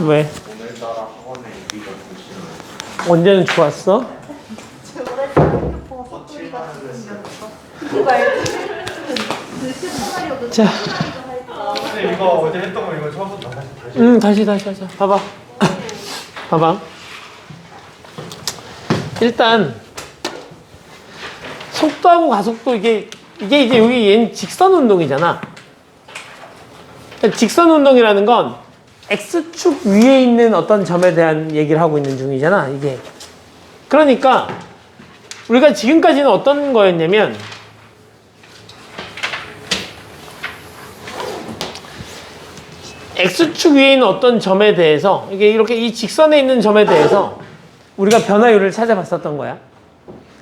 왜? 오늘따라 학원에 인기가 좋으시네요. 언제는 좋았어? 오늘따라 휴대폰 소리가 생겼어. 그거 알지? 자. 근데 이거 어제 했던 거 이거 처음부터 다시 다시 하자. 봐봐. 봐봐. 일단 속도하고 가속도 이게 이제 여기 얘는 직선 운동이잖아. 직선 운동이라는 건 X축 위에 있는 어떤 점에 대한 얘기를 하고 있는 중이잖아, 이게. 그러니까 우리가 지금까지는 어떤 거였냐면 X축 위에 있는 어떤 점에 대해서 이게 이렇게 이 직선에 있는 점에 대해서 우리가 변화율을 찾아봤었던 거야.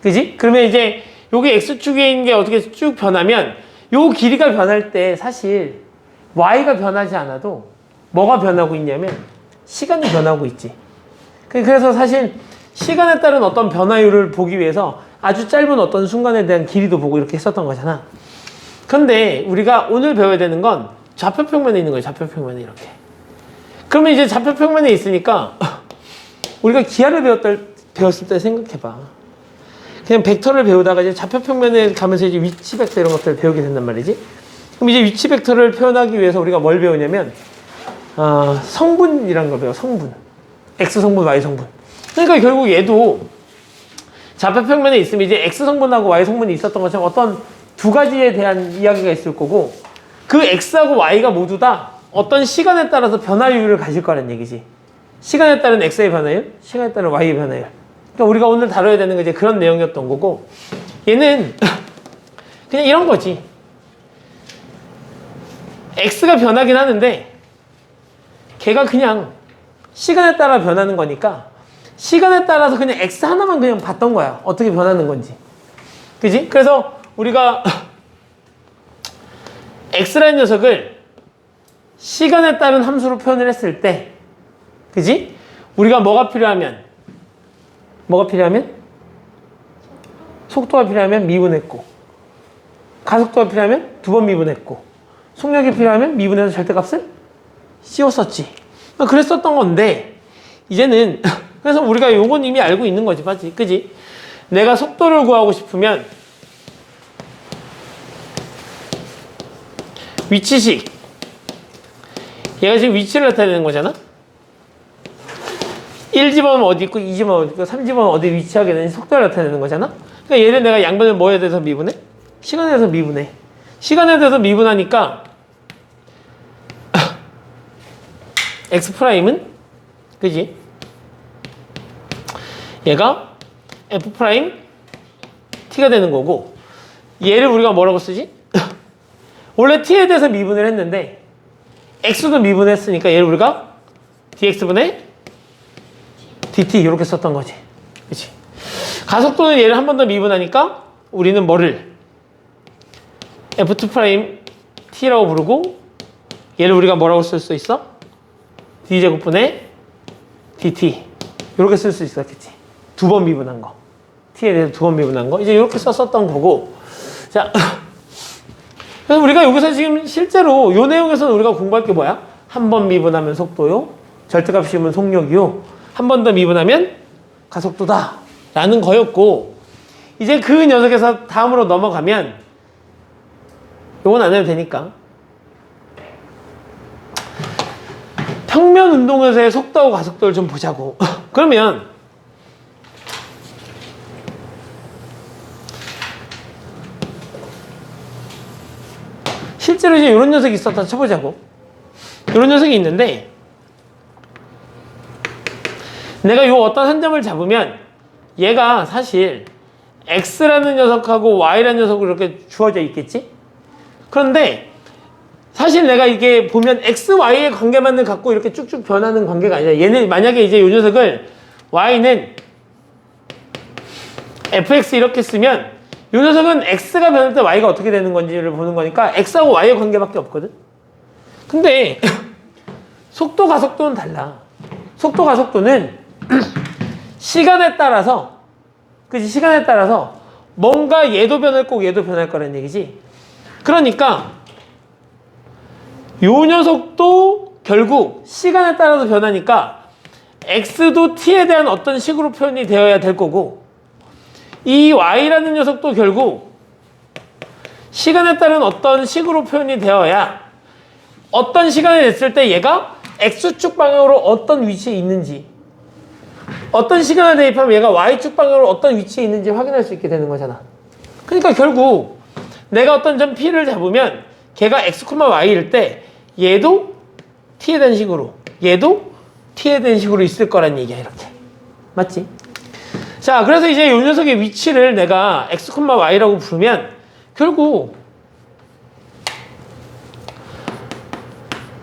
그지? 그러면 이제 여기 X축 위에 있는 게 어떻게 쭉 변하면 요 길이가 변할 때 사실 Y가 변하지 않아도 뭐가 변하고 있냐면 시간이 변하고 있지. 그래서 사실 시간에 따른 어떤 변화율을 보기 위해서 아주 짧은 어떤 순간에 대한 길이도 보고 이렇게 했었던 거잖아. 근데 우리가 오늘 배워야 되는 건 좌표평면에 있는 거예요. 좌표평면에 이렇게. 그러면 이제 좌표평면에 있으니까 우리가 기하를 배웠을 때 생각해봐. 그냥 벡터를 배우다가 이제 좌표평면에 가면서 이제 위치 벡터 이런 것들을 배우게 된단 말이지. 그럼 이제 위치 벡터를 표현하기 위해서 우리가 뭘 배우냐면 성분이라는 걸 배워. 성분. X 성분, Y 성분. 그러니까 결국 얘도 좌표평면에 있으면 이제 X 성분하고 Y 성분이 있었던 것처럼 어떤 두 가지에 대한 이야기가 있을 거고 그 X하고 Y가 모두 다 어떤 시간에 따라서 변화율을 가질 거라는 얘기지. 시간에 따른 X의 변화율, 시간에 따른 Y의 변화율. 그러니까 우리가 오늘 다뤄야 되는 게 이제 그런 내용이었던 거고 얘는 그냥 이런 거지. X가 변하긴 하는데 걔가 그냥 시간에 따라 변하는 거니까 시간에 따라서 그냥 X 하나만 그냥 봤던 거야. 어떻게 변하는 건지. 그지? 그래서 우리가 X라는 녀석을 시간에 따른 함수로 표현을 했을 때 그지? 우리가 뭐가 필요하면 속도가 필요하면 미분했고 가속도가 필요하면 두 번 미분했고 속력이 필요하면 미분해서 절대값을 씌웠었지. 그랬었던 건데 이제는 그래서 우리가 요건 이미 알고 있는 거지, 맞지? 그지? 내가 속도를 구하고 싶으면 위치식 얘가 지금 위치를 나타내는 거잖아? 1 집어넣으면 어디 있고 2 집어넣으면 어디 있고 3 집어넣으면 어디 위치하게 되는지 속도를 나타내는 거잖아? 그러니까 얘를 내가 양변을 뭐에 대해서 미분해? 시간에 대해서 미분해. 시간에 대해서 미분하니까 X'은 그지? 얘가 F'T가 되는 거고 얘를 우리가 뭐라고 쓰지? 원래 T에 대해서 미분을 했는데 X도 미분했으니까 얘를 우리가 dx분의 dt 이렇게 썼던 거지. 그치? 가속도는 얘를 한 번 더 미분하니까 우리는 뭐를 F2'T라고 부르고 얘를 우리가 뭐라고 쓸 수 있어? d제곱분의 dt 이렇게 쓸 수 있었겠지. 두 번 미분한 거. T에 대해서 두 번 미분한 거. 이제 이렇게 썼었던 거고. 자, 그래서 우리가 여기서 지금 실제로 요 내용에서는 우리가 공부할 게 뭐야? 한 번 미분하면 속도요. 절대값 씌우면 속력이요. 한 번 더 미분하면 가속도다. 라는 거였고 이제 그 녀석에서 다음으로 넘어가면 요건 안 해도 되니까 평면 운동에서의 속도하고 가속도를 좀 보자고. 그러면 실제로 이제 이런 녀석이 있었다 쳐보자고. 이런 녀석이 있는데 내가 이 어떤 한 점을 잡으면 얘가 사실 X라는 녀석하고 Y라는 녀석으로 이렇게 주어져 있겠지? 그런데 사실 내가 이게 보면 X, Y의 관계만을 갖고 이렇게 쭉쭉 변하는 관계가 아니라 얘는 만약에 이제 이 녀석을 Y는 fx 이렇게 쓰면 이 녀석은 X가 변할 때 Y가 어떻게 되는 건지를 보는 거니까 X하고 Y의 관계밖에 없거든? 근데 속도, 가속도는 달라. 속도, 가속도는 시간에 따라서 그치? 시간에 따라서 뭔가 얘도 변할 거고 얘도 변할 거라는 얘기지. 그러니까 요 녀석도 결국 시간에 따라서 변하니까 x도 t에 대한 어떤 식으로 표현이 되어야 될 거고 이 y라는 녀석도 결국 시간에 따른 어떤 식으로 표현이 되어야 어떤 시간이 됐을 때 얘가 x축 방향으로 어떤 위치에 있는지 어떤 시간을 대입하면 얘가 y축 방향으로 어떤 위치에 있는지 확인할 수 있게 되는 거잖아. 그러니까 결국 내가 어떤 점 p를 잡으면 걔가 x, y일 때 얘도 t에 대한 식으로 얘도 t에 대한 식으로 있을 거란 얘기야. 이렇게 맞지? 자, 그래서 이제 이 녀석의 위치를 내가 x, y라고 부르면 결국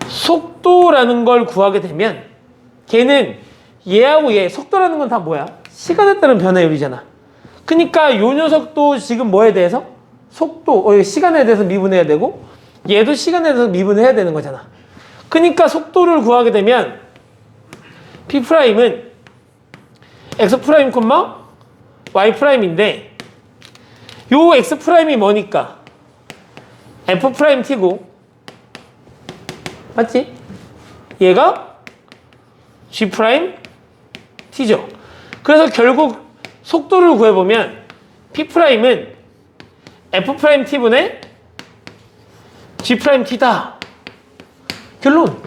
속도라는 걸 구하게 되면 걔는 얘하고 얘 속도라는 건 다 뭐야? 시간에 따른 변화율이잖아. 그러니까 이 녀석도 지금 뭐에 대해서? 속도, 시간에 대해서 미분해야 되고 얘도 시간에 대해서 미분해야 되는 거잖아. 그러니까 속도를 구하게 되면 P'은 X', Y'인데 요 X'이 뭐니까? F'T고 맞지? 얘가 G'T죠. 그래서 결국 속도를 구해보면 P'은 F'T분의 G'T다. 결론.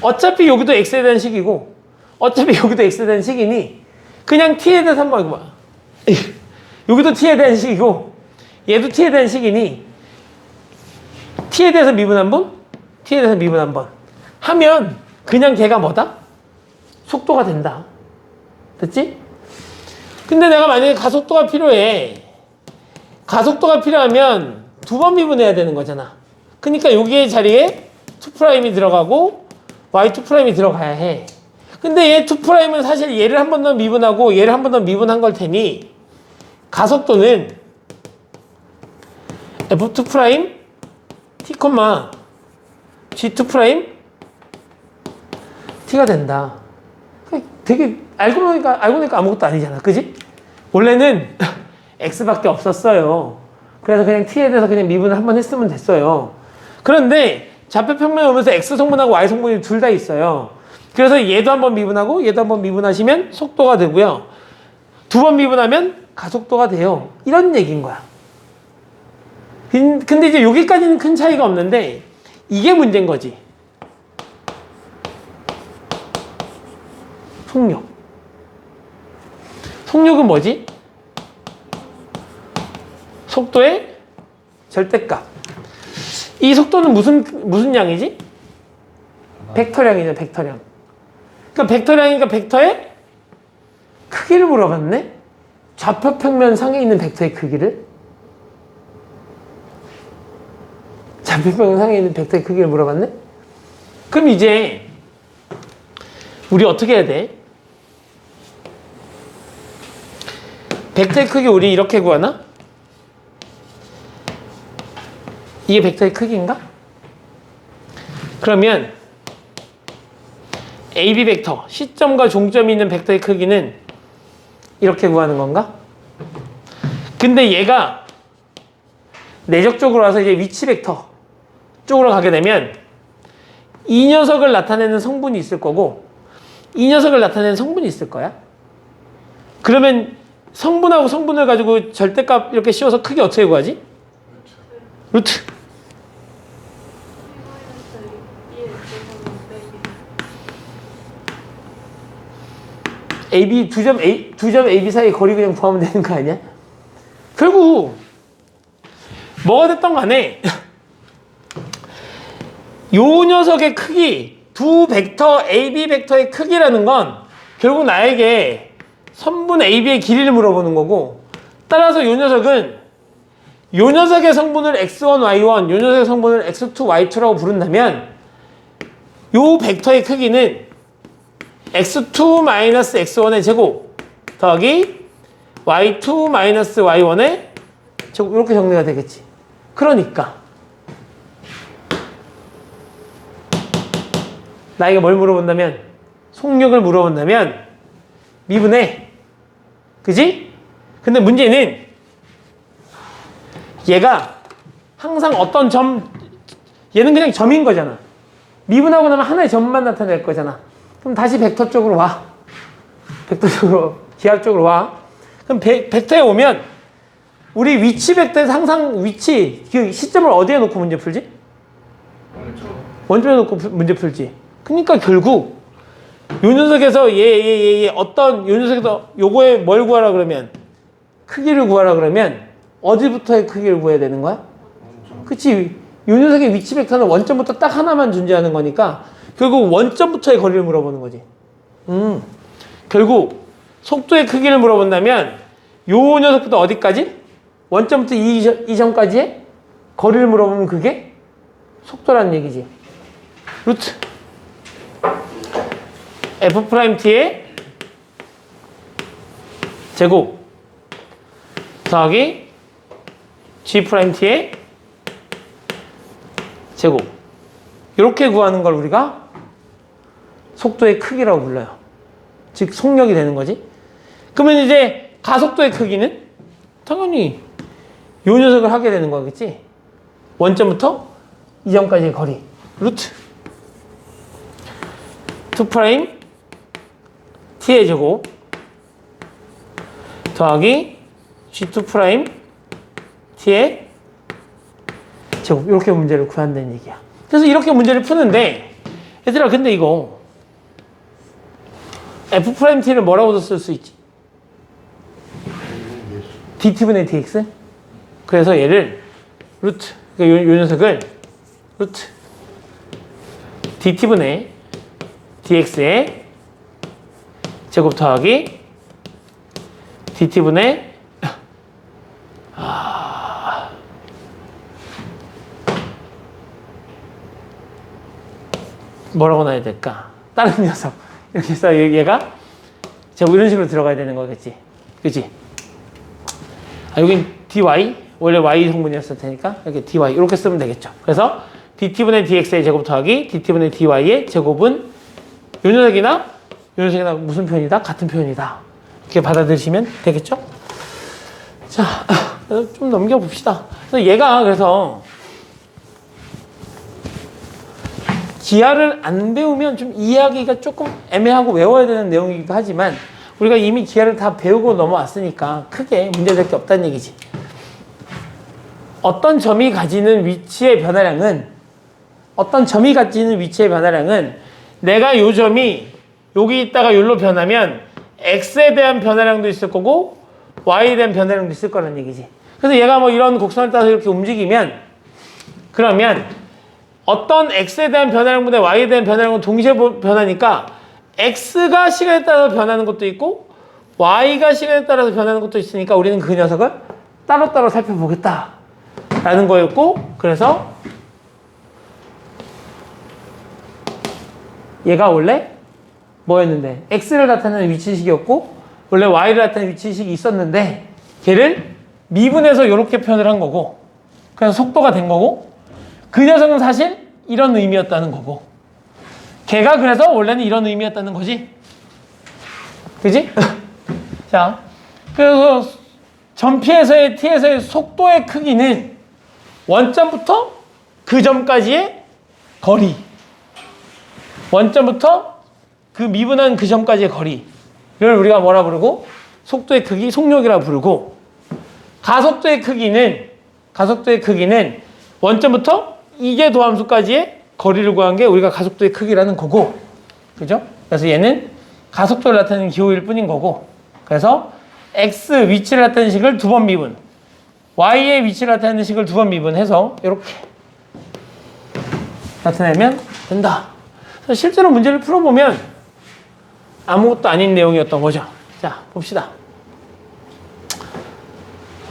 어차피 여기도 X에 대한 식이고 어차피 여기도 X에 대한 식이니 그냥 T에 대해서 한번 이거 봐. 여기도 T에 대한 식이고 얘도 T에 대한 식이니 T에 대해서 미분 한 번, T에 대해서 미분 한 번 하면 그냥 걔가 뭐다? 속도가 된다. 됐지? 근데 내가 만약에 가속도가 필요해. 가속도가 필요하면 두 번 미분해야 되는 거잖아. 그러니까 여기에 자리에 2'이 들어가고 y2'이 들어가야 해. 근데 얘 2'은 사실 얘를 한 번 더 미분하고 얘를 한 번 더 미분한 걸 테니 가속도는 f2' t, g2' t가 된다. 되게 알고 보니까 아무것도 아니잖아. 그지? 원래는 x밖에 없었어요. 그래서 그냥 t에 대해서 그냥 미분을 한 번 했으면 됐어요. 그런데 좌표 평면을 오면서 x 성분하고 y 성분이 둘 다 있어요. 그래서 얘도 한번 미분하고 얘도 한번 미분하시면 속도가 되고요. 두 번 미분하면 가속도가 돼요. 이런 얘기인 거야. 근데 이제 여기까지는 큰 차이가 없는데 이게 문제인 거지. 속력. 속력은 뭐지? 속도의 절대값. 이 속도는 무슨 양이지? 벡터량이죠, 벡터량. 그러니까 벡터량이니까 벡터의 크기를 물어봤네? 좌표 평면 상에 있는 벡터의 크기를? 좌표 평면 상에 있는 벡터의 크기를 물어봤네? 그럼 이제 우리 어떻게 해야 돼? 벡터의 크기 우리 이렇게 구하나? 이게 벡터의 크기인가? 그러면 AB 벡터, 시점과 종점이 있는 벡터의 크기는 이렇게 구하는 건가? 근데 얘가 내적쪽으로 와서 이제 위치 벡터 쪽으로 가게 되면 이 녀석을 나타내는 성분이 있을 거고 이 녀석을 나타내는 성분이 있을 거야. 그러면 성분하고 성분을 가지고 절대값 이렇게 씌워서 크기 어떻게 구하지? 루트. AB 두 점 AB 사이 거리 그냥 구하면 되는 거 아니야? 결국 뭐가 됐던 간에 요 녀석의 크기 두 벡터 AB 벡터의 크기라는 건 결국 나에게 선분 AB의 길이를 물어보는 거고 따라서 요 녀석은 요 녀석의 성분을 x1, y1 요 녀석의 성분을 x2, y2라고 부른다면 요 벡터의 크기는 x2-x1의 제곱 더하기 y2-y1의 제곱 이렇게 정리가 되겠지. 그러니까 나에게 뭘 물어본다면 속력을 물어본다면 미분해. 그지? 근데 문제는 얘가 항상 어떤 점 얘는 그냥 점인 거잖아. 미분하고 나면 하나의 점만 나타낼 거잖아. 그럼 다시 벡터 쪽으로 와. 벡터 쪽으로, 기하 쪽으로 와. 그럼 벡터에 오면 우리 위치 벡터에서 항상 위치, 그 시점을 어디에 놓고 문제 풀지? 원점에 놓고 문제 풀지. 그러니까 결국 요 녀석에서 얘 어떤 요 녀석에서 요거에 뭘 구하라 그러면 크기를 구하라 그러면 어디부터의 크기를 구해야 되는 거야? 그치? 요 녀석의 위치 벡터는 원점부터 딱 하나만 존재하는 거니까 결국 원점부터의 거리를 물어보는 거지. 결국 속도의 크기를 물어본다면 요 녀석부터 어디까지? 원점부터 이 점까지의 거리를 물어보면 그게 속도라는 얘기지. 루트 F'T의 제곱 더하기 G'T의 제곱 이렇게 구하는 걸 우리가 속도의 크기라고 불러요. 즉 속력이 되는 거지. 그러면 이제 가속도의 크기는 당연히 요 녀석을 하게 되는 거겠지. 원점부터 이 점까지의 거리 루트 2' t의 제곱 더하기 g2' t의 제곱 이렇게 문제를 구한다는 얘기야. 그래서 이렇게 문제를 푸는데 얘들아 근데 이거 F'T를 뭐라고도 쓸 수 있지? dt분의 dx? 그래서 얘를 루트 그러니까 요 녀석을 루트 dt분의 dx의 제곱 더하기 dt분의 뭐라고 놔야 될까? 다른 녀석 이렇게 해서 얘가 제가 이런 식으로 들어가야 되는 거겠지, 그치? 여긴 dy 원래 y 성분이었을 테니까 이렇게 dy 이렇게 쓰면 되겠죠. 그래서 dt분의 dx의 제곱 더하기 dt분의 dy의 제곱은 요 녀석이나 요 녀석이나 무슨 표현이다? 같은 표현이다. 이렇게 받아들이시면 되겠죠? 자, 좀 넘겨봅시다. 그래서 얘가 그래서 기하를 안 배우면 좀 이해하기가 조금 애매하고 외워야 되는 내용이기도 하지만 우리가 이미 기하를 다 배우고 넘어왔으니까 크게 문제될 게 없다는 얘기지. 어떤 점이 가지는 위치의 변화량은 내가 요 점이 여기 있다가 여기로 변하면 x에 대한 변화량도 있을 거고 y에 대한 변화량도 있을 거라는 얘기지. 그래서 얘가 뭐 이런 곡선을 따라서 이렇게 움직이면 그러면 어떤 x에 대한 변화량분의 y에 대한 변화량은 동시에 변하니까 x가 시간에 따라서 변하는 것도 있고 y가 시간에 따라서 변하는 것도 있으니까 우리는 그 녀석을 따로따로 살펴보겠다 라는 거였고, 그래서 얘가 원래 뭐였는데 x를 나타내는 위치식이었고 원래 y를 나타내는 위치식이 있었는데 걔를 미분해서 이렇게 표현을 한 거고 그래서 속도가 된 거고 그 녀석은 사실 이런 의미였다는 거고 걔가 그래서 원래는 이런 의미였다는 거지, 그지? 자, 그래서 점피에서의 t에서의 속도의 크기는 원점부터 그 점까지의 거리, 원점부터 그 미분한 그 점까지의 거리를 우리가 뭐라 부르고 속도의 크기, 속력이라 부르고 가속도의 크기는 원점부터 이계 도함수까지의 거리를 구한 게 우리가 가속도의 크기라는 거고, 그죠? 그래서 얘는 가속도를 나타내는 기호일 뿐인 거고, 그래서 x 위치를 나타내는 식을 2번 미분, y의 위치를 나타내는 식을 2번 미분해서 이렇게 나타내면 된다. 그래서 실제로 문제를 풀어보면 아무것도 아닌 내용이었던 거죠. 자, 봅시다.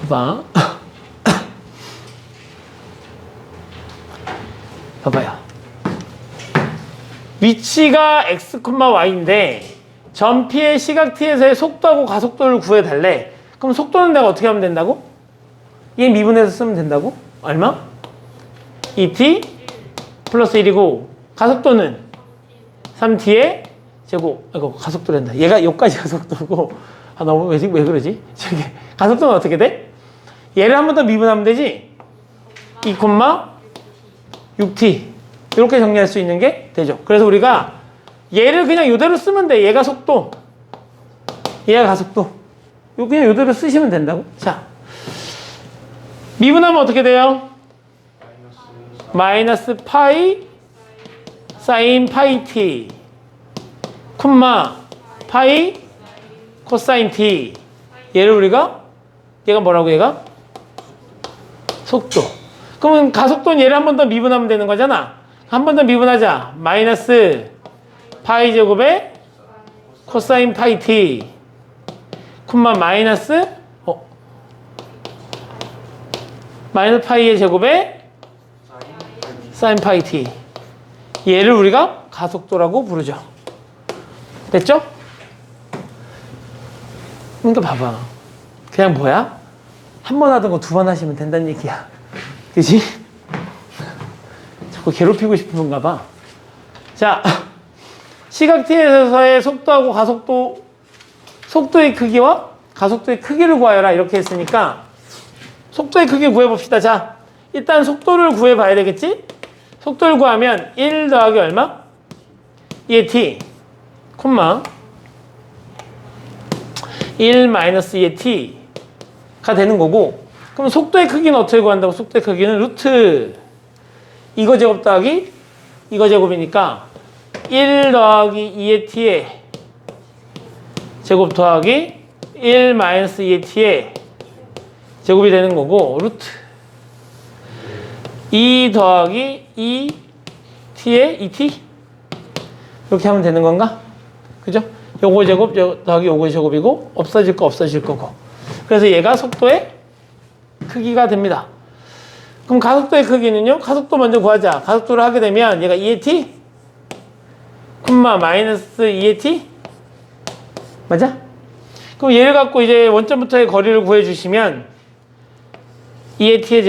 봐봐. 봐봐요. 위치가 x, y인데 점 P의 시각 T에서의 속도하고 가속도를 구해달래. 그럼 속도는 내가 어떻게 하면 된다고? 얘 미분해서 쓰면 된다고? 얼마? 2t 플러스 1이고 가속도는 3t의 제곱. 이거 가속도란다. 얘가 여기까지 가속도고 너무 왜 그러지? 저기 가속도는 어떻게 돼? 얘를 한 번 더 미분하면 되지? 2, 6t 이렇게 정리할 수 있는 게 되죠. 그래서 우리가 얘를 그냥 이대로 쓰면 돼. 얘가 속도, 얘가 가속도. 이거 그냥 이대로 쓰시면 된다고. 자, 미분하면 어떻게 돼요? 마이너스 파이 사인 파이 t 콤마 파이 코사인 t. 얘를 우리가 얘가 뭐라고 얘가? 속도. 그러면 가속도는 얘를 한 번 더 미분하면 되는 거잖아. 한 번 더 미분하자. 마이너스 파이 제곱에 코사인 파이 t 콤마 마이너스 마이너스 파이의 제곱에 사인 파이 t. 얘를 우리가 가속도라고 부르죠. 됐죠? 그러니까 봐봐. 그냥 뭐야? 한 번 하던 거 두 번 하시면 된다는 얘기야. 그지? 자꾸 괴롭히고 싶은가 봐. 자, 시각 t에서의 속도하고 가속도, 속도의 크기와 가속도의 크기를 구하여라. 이렇게 했으니까 속도의 크기 구해봅시다. 자, 일단 속도를 구해봐야 되겠지? 속도를 구하면 1 더하기 얼마? 2의 t, 콤마 1 마이너스 2의 t가 되는 거고, 그럼 속도의 크기는 어떻게 구한다고? 속도의 크기는 루트 이거 제곱 더하기 이거 제곱이니까 1 더하기 2의 t의 제곱 더하기 1 마이너스 2의 t의 제곱이 되는 거고, 루트 2 더하기 2t의 2t 이렇게 하면 되는 건가? 그죠? 요거 제곱 더하기 요거 제곱이고 없어질 거 없어질 거고. 그래서 얘가 속도의 크기가 됩니다. 그럼 가속도의 크기는요? 가속도 먼저 구하자. 가속도를 하게 되면 얘가 2의 t 콤마 마이너스 2의 t 맞아? 그럼 얘를 갖고 이제 원점부터의 거리를 구해주시면 2의 t의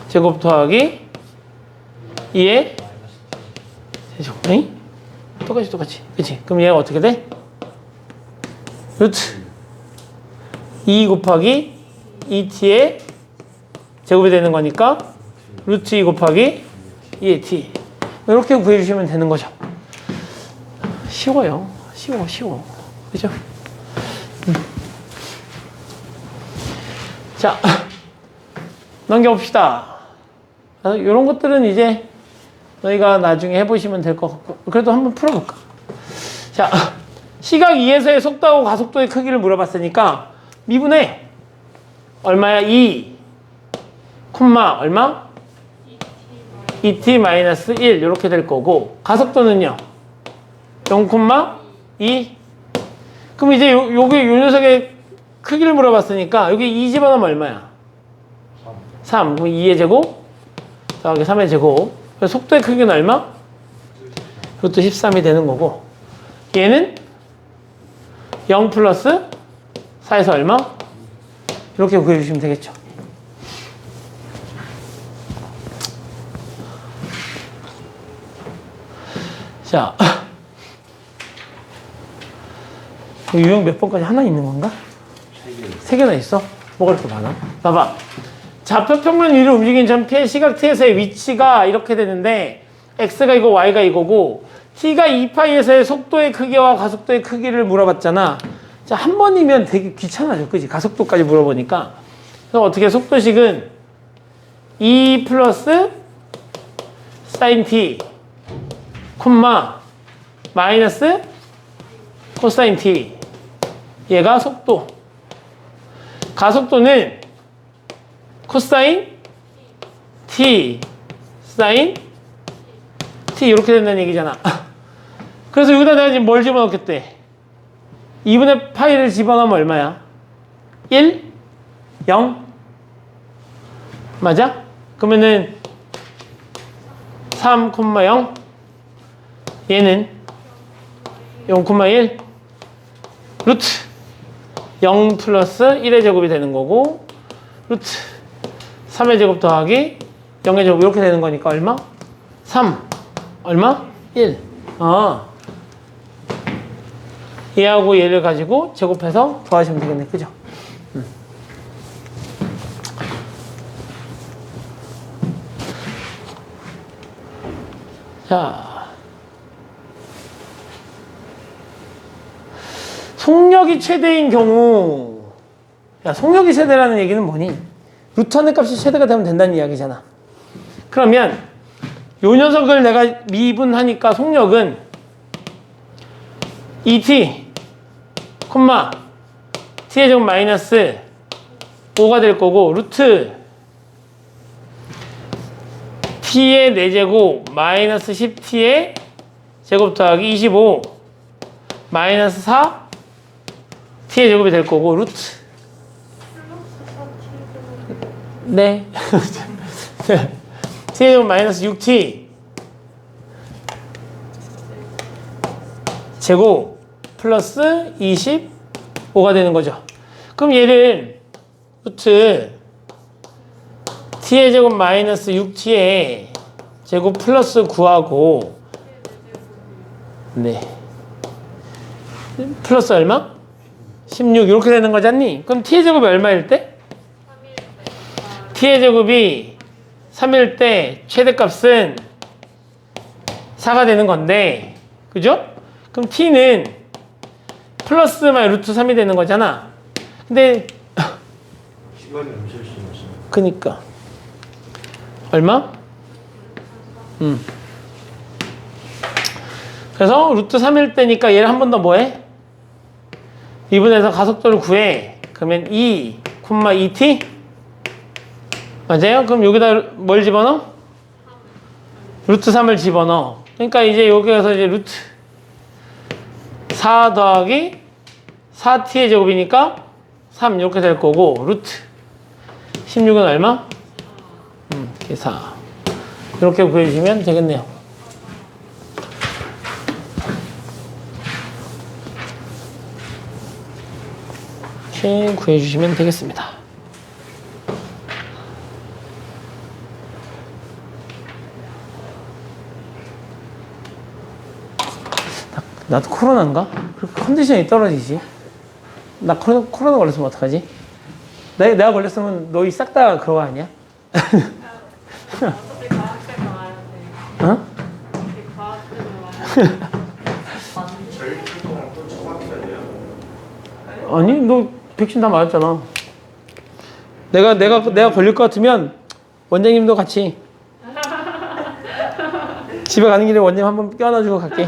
제곱 더하기 2의 제곱. 응? 똑같이. 그치? 그럼 얘가 어떻게 돼? 루트 2 곱하기 2t의 제곱이 되는 거니까 루트 2 곱하기 2의 t. 이렇게 구해주시면 되는 거죠. 쉬워요. 쉬워. 그죠? 자, 넘겨봅시다. 이런 것들은 이제 너희가 나중에 해보시면 될 것 같고, 그래도 한번 풀어볼까? 자, 시각 2에서의 속도하고 가속도의 크기를 물어봤으니까 미분해. 얼마야? 2 콤마 얼마? 2t 마이너스 1 이렇게 될 거고, 가속도는요 0 콤마 2. 그럼 이제 요게 요 녀석의 크기를 물어봤으니까 여기 2 집어넣으면 얼마야? 3. 그럼 2의 제곱 더하기 3의 제곱. 그래서 속도의 크기는 얼마? 루트 13이 되는 거고, 얘는 0 플러스 4에서 얼마? 이렇게 구해주시면 되겠죠. 자, 유형 몇 번까지 하나 있는 건가? 3개나 있어? 뭐가 이렇게 많아? 봐봐. 좌표 평면 위를 움직이는 점 P의 시각 T에서의 위치가 이렇게 되는데, X가 이거, Y가 이거고, T가 2파이에서의 속도의 크기와 가속도의 크기를 물어봤잖아. 자, 한 번이면 되게 귀찮아져. 그지? 가속도까지 물어보니까. 그래서 어떻게 속도식은 2 플러스 사인 T, 콤마, 마이너스 코사인 T. 얘가 속도. 가속도는 코사인 T, 사인 T 이렇게 된다는 얘기잖아. 그래서 여기다 내가 지금 뭘 집어넣겠대? 2분의 파이를 집어넣으면 얼마야? 1, 0 맞아? 그러면은 3, 0 얘는 0,1 루트 0 플러스 1의 제곱이 되는 거고, 루트 3의 제곱 더하기 0의 제곱 이렇게 되는 거니까 얼마? 3 얼마? 1. 얘하고 얘를 가지고 제곱해서 더하시면 되겠네. 그죠? 자, 속력이 최대인 경우, 야, 속력이 최대라는 얘기는 뭐니? 루트 하는 값이 최대가 되면 된다는 이야기잖아. 그러면 요 녀석을 내가 미분하니까 속력은 ET, t의 제곱 마이너스 5가 될 거고, 루트 t의 4제곱 마이너스 10t의 제곱 더하기 25 마이너스 4 t의 제곱이 될 거고, 루트 네 t의 제곱 마이너스 6t 제곱 플러스 25가 되는 거죠. 그럼 얘를 루트 t의 제곱 마이너스 6t의 제곱 플러스 9하고 네 플러스 얼마? 16 이렇게 되는 거잖니? 그럼 t의 제곱이 얼마일 때? t의 제곱이 3일 때 최대값은 4가 되는 건데, 그죠? 그럼 t는 플러스 마이너스 루트 3이 되는 거잖아. 근데 시간이 엄청 심하시네. 그니까 얼마? 그래서 루트 3일 때니까 얘를 한 번 더 뭐해? 2분해서 가속도를 구해. 그러면 2, 2t? 맞아요? 그럼 여기다 뭘 집어넣어? 루트 3을 집어넣어. 그러니까 이제 여기에서 이제 루트 4 더하기 4t의 제곱이니까 3 이렇게 될 거고, 루트 16은 얼마? 4 이렇게 구해주시면 되겠네요. 이렇게 구해주시면 되겠습니다. 나도 코로나인가? 그렇게 컨디션이 떨어지지. 나 코로나 걸렸으면 어떡하지? 내가 걸렸으면 너희 싹 다 그거 아니야? 어차피 과학생 나와야 돼. 어? 과학생 나와야 돼. 저희 활동은 또 처음이야 돼요? 아니, 너 백신 다 맞았잖아. 내가 걸릴 것 같으면 원장님도 같이 집에 가는 길에 원장님 한번 껴안아주고 갈게.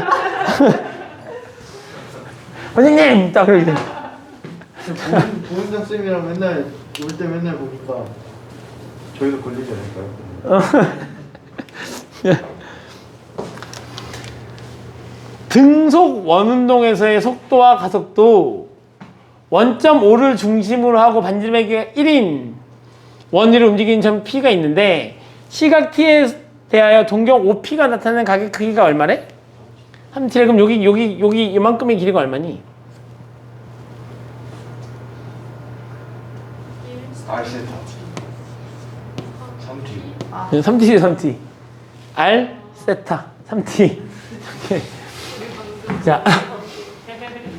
원장님! 딱 그러게. 부원장 쌤이랑 맨날 올 때 맨날 보니까 저희도 걸리지 않을까요? 등속 원운동에서의 속도와 가속도 원점 5를 중심으로 하고 반지름의 1인 원위를 움직이는 점 P가 있는데, 시각 T에 대하여 동경 OP가 나타나는 각의 크기가 얼마래? 3T래. 그럼 여기 이만큼의 길이가 얼마니? R세타 3T 3T R 세타 3T.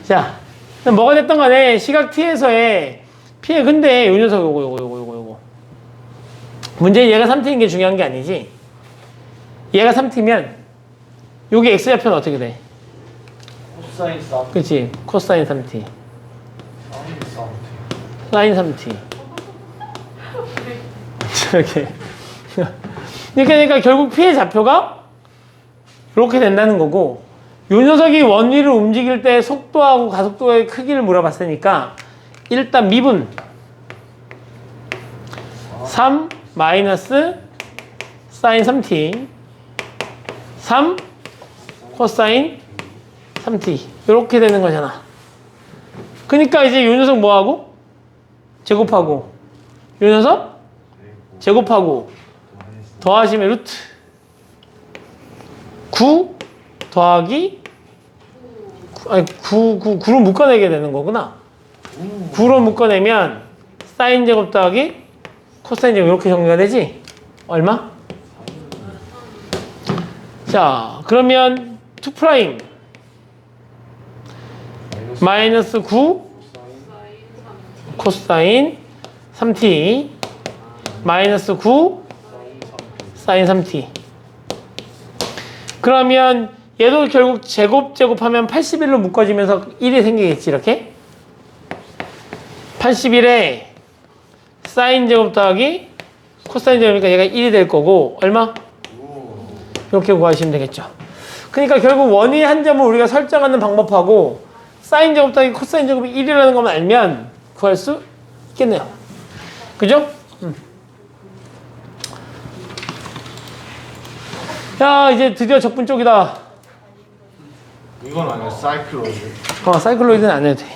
자, 그럼 뭐가 됐던 간에 시각 T에서의 P의, 근데 요 녀석 요거 문제는 얘가 3T인 게 중요한 게 아니지. 얘가 3T면 여기 X좌표는 어떻게 돼? 코사인 3T 그치? 코사인 3T 사인 3T 사인 3T 이렇게. 그러니까 결국 P의 좌표가 이렇게 된다는 거고, 요 녀석이 원위를 움직일 때 속도하고 가속도의 크기를 물어봤으니까 일단 미분 3 마이너스 사인 3t 3 코사인 3t 이렇게 되는 거잖아. 그러니까 이제 요 녀석 뭐하고? 제곱하고, 요 녀석 제곱하고 더하시면 루트 9 더하기 9로 묶어내게 되는 거구나. 9로 묶어내면 사인 제곱 더하기 코사인 제곱 이렇게 정리가 되지? 얼마? 자, 그러면 2' 마이너스 9 코사인 3t 마이너스 9 사인 3t. 그러면 얘도 결국 제곱하면 81로 묶어지면서 1이 생기겠지, 이렇게. 81에 사인 제곱 더하기 코사인 제곱이니까 얘가 1이 될 거고, 얼마? 이렇게 구하시면 되겠죠. 그러니까 결국 원의 한 점을 우리가 설정하는 방법하고 사인 제곱 더하기 코사인 제곱이 1이라는 것만 알면 구할 수 있겠네요. 그죠? 야, 이제 드디어 적분 쪽이다. 이건 아니야 사이클로이드. 사이클로이드는 안 해도 돼.